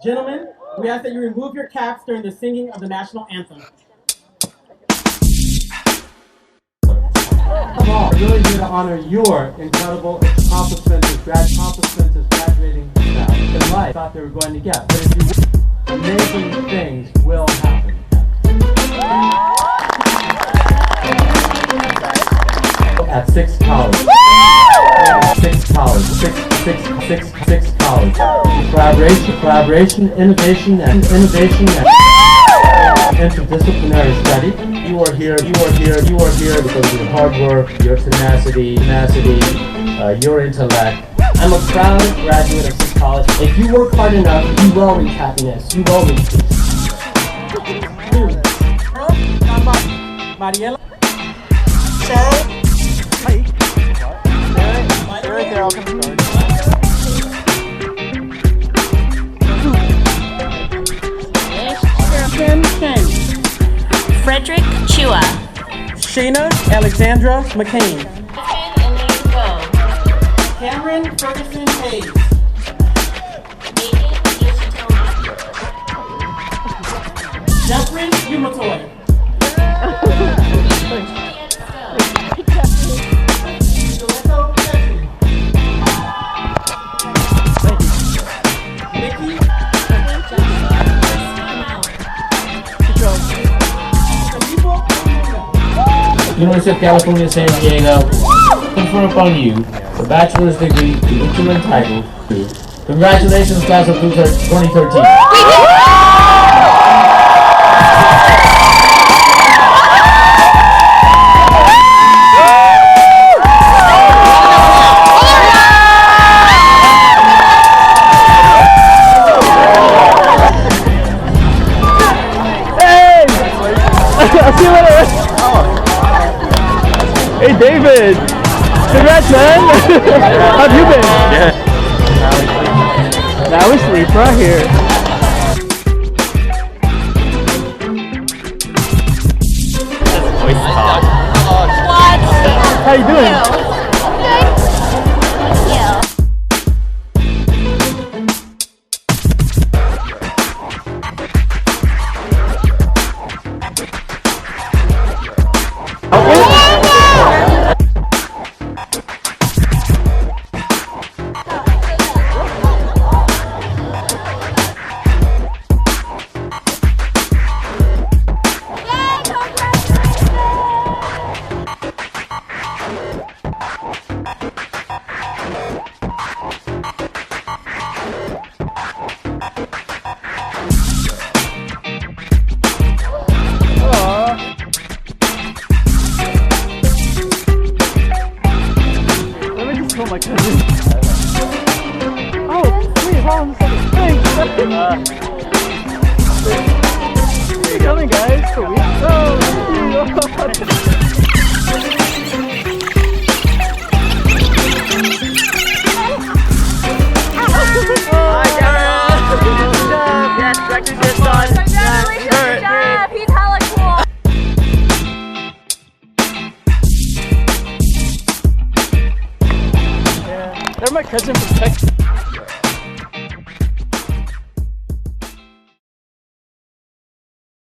Gentlemen, we ask that you remove your caps during the singing of the national anthem. Come on, we're really here to honor your incredible accomplishments as graduating staff in life. Thought they were going to get, but if you amazing things will happen. At Sixth College. Sixth College. Sixth College. Collaboration, innovation, and interdisciplinary study. You are here because of your hard work, your tenacity, your intellect. I'm a proud graduate of Sixth College. If you work hard enough, you will reach happiness. You will reach peace. Mariela. Cheryl. Hi. Right there, I'll come start. Frederick Chua. Shayna Alexandra McCain. Cameron Ferguson Hayes. Jeffrey Umatoy. University of California, San Diego, confer upon you the bachelor's degree to which you are entitled to. Congratulations, class of 2013. I'll see you later. Hey David! Congrats, man! How have you been? Yeah. Now we sleep right here. What? How you doing? Oh my goodness. Oh, sweet, hold on a second. Thanks. Where you coming, guys? For weeks? Oh, thank you. Hi, Sarah. Good job. Yes, practice your son. Congratulations, good job. He's hella cool. They're my cousin from Texas.